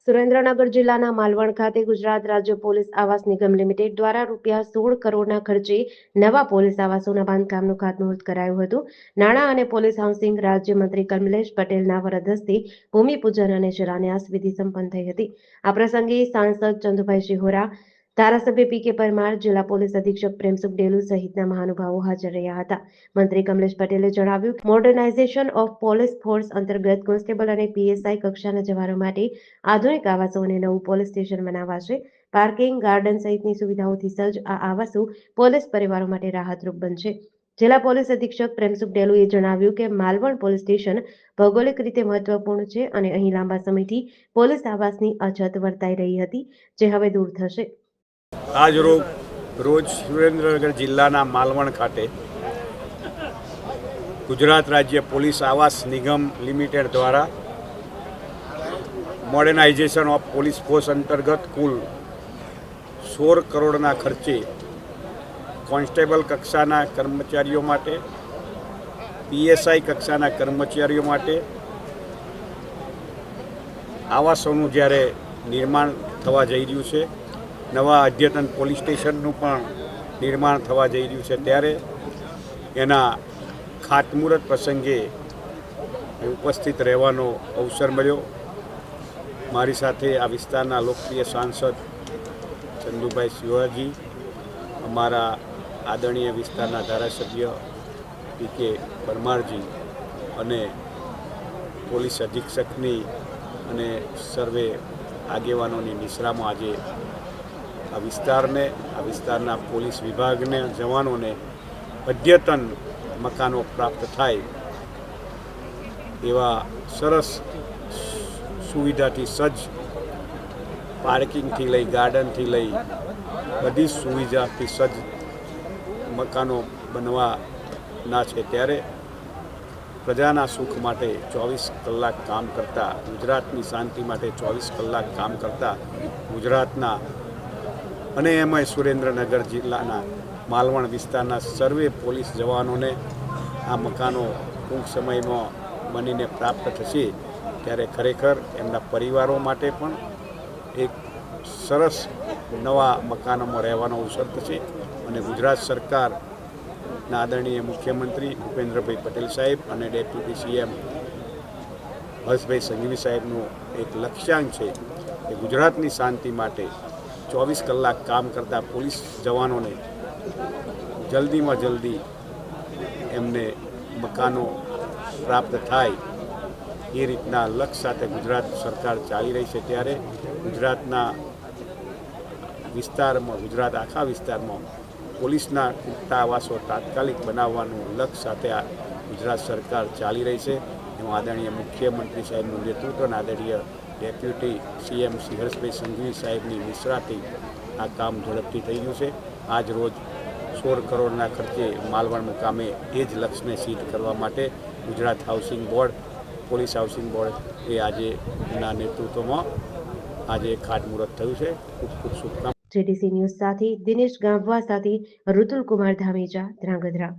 સુરેન્દ્રનગર જિલ્લાના માલવણ ખાતે ગુજરાત રાજ્ય પોલીસ આવાસ નિગમ લિમિટેડ દ્વારા ₹16 કરોડના ખર્ચે નવા પોલીસ આવાસોના બાંધકામનું ખાતમુહૂર્ત કરાયું હતું. નાણાં અને પોલીસ હાઉસિંગ રાજ્યમંત્રી કમલેશ પટેલના વરદ હસ્તે ભૂમિપૂજન અને શિલાન્યાસ વિધિ સંપન્ન થઈ હતી. આ પ્રસંગે સાંસદ ચંદુભાઈ શિહોરા, ધારાસભ્ય પી.કે. પરમાર, જિલ્લા પોલીસ અધિક્ષક પ્રેમસુખ ડેલુ સહિતના મહાનુભાવો હાજર રહ્યા હતા. મંત્રી કમલેશ પટેલે જણાવ્યું કે મોડર્નાઇઝેશન ઓફ પોલીસ ફોર્સ અંતર્ગત કોન્સ્ટેબલ અને પીએસઆઈ કક્ષાના જવાનો માટે આધુનિક આવાસો અને નવું પોલીસ સ્ટેશન બનાવાશે. પાર્કિંગ, ગાર્ડન સહિતની સુવિધાઓથી સજ્જ આ આવાસો પોલીસ પરિવારો માટે રાહતરૂપ બનશે. જિલ્લા પોલીસ અધિક્ષક પ્રેમસુખ ડેલુએ જણાવ્યું કે માલવણ પોલીસ સ્ટેશન ભૌગોલિક રીતે મહત્વપૂર્ણ છે અને અહીં લાંબા સમયથી પોલીસ આવાસની અછત વર્તાઈ રહી હતી, જે હવે દૂર થશે. આજ રોજ સુરેન્દ્રનગર જિલ્લાના માલવણ ખાતે ગુજરાત રાજ્ય પોલીસ આવાસ નિગમ લિમિટેડ દ્વારા મોડર્નાઇઝેશન ઓફ પોલીસ ફોર્સ અંતર્ગત કુલ 16 કરોડના ખર્ચે કોન્સ્ટેબલ કક્ષાના કર્મચારીઓ માટે, પીએસઆઈ કક્ષાના કર્મચારીઓ માટે આવાસોનું જ્યારે નિર્માણ થવા જઈ રહ્યું છે, નવા અદ્યતન પોલીસ સ્ટેશનનું પણ નિર્માણ થવા જઈ રહ્યું છે, ત્યારે એના ખાતમુહૂર્ત પ્રસંગે ઉપસ્થિત રહેવાનો અવસર મળ્યો. મારી સાથે આ વિસ્તારના લોકપ્રિય સાંસદ ચંદુભાઈ શિહોરાજી, અમારા આદરણીય વિસ્તારના ધારાસભ્ય પી.કે. પરમારજી અને પોલીસ અધિક્ષકની અને સર્વે આગેવાનોની નિશ્રામાં આજે આ વિસ્તારના પોલીસ વિભાગને, જવાનોને અદ્યતન મકાનો પ્રાપ્ત થાય એવા સરસ સુવિધાથી સજ્જ, પાર્કિંગથી લઈ, ગાર્ડનથી લઈ બધી સુવિધાથી સજ્જ મકાનો બનવાના છે. ત્યારે પ્રજાના સુખ માટે 24 કલાક કામ કરતા, ગુજરાતની શાંતિ માટે 24 કલાક કામ કરતા ગુજરાતના અને એમાંય સુરેન્દ્રનગર જિલ્લાના માલવણ વિસ્તારના સર્વે પોલીસ જવાનોને આ મકાનો ટૂંક સમયમાં બનીને પ્રાપ્ત થશે, ત્યારે ખરેખર એમના પરિવારો માટે પણ એક સરસ નવા મકાનોમાં રહેવાનો અવસર થશે. અને ગુજરાત સરકારના આદરણીય મુખ્યમંત્રી ભૂપેન્દ્રભાઈ પટેલ સાહેબ અને ડેપ્યુટી સીએમ હર્ષભાઈ સંઘવી સાહેબનું એક લક્ષ્યાંક છે કે ગુજરાતની શાંતિ માટે 24 કલાક કામ કરતા પોલીસ જવાનોને જલ્દીમાં જલ્દી એમને મકાનો પ્રાપ્ત થાય એ રીતના લક્ષ્ય સાથે ગુજરાત સરકાર ચાલી રહી છે. ત્યારે ગુજરાતના આખા વિસ્તારમાં પોલીસના પૂરતા આવાસો તાત્કાલિક બનાવવાનું લક્ષ્ય સાથે આ ગુજરાત સરકાર ચાલી રહી છે. એમાં આદરણીય મુખ્યમંત્રી સાહેબનું નેતૃત્વ અને આદરણીય ડેપ્યુટી સીએમ શ્રી હર્ષભાઈ સંઘવી સાહેબની નિશ્રાથી આ કામ ઝડપથી થઈ ગયું છે. આજ રોજ 16 કરોડના ખર્ચે માલવણ મુકામે એ જ લક્ષ્યને સિદ્ધ કરવા માટે Gujarat housing board, police housing board એ આજે એના નેતૃત્વમાં આજે ખાતમુહૂર્ત થયું છે. ખૂબ ખૂબ શુભકામના. જેડીસી ન્યૂઝ સાથે દિનેશ ગામવા સાથે ઋતુલ કુમાર ધામેજા, ધ્રાંગધ્રા.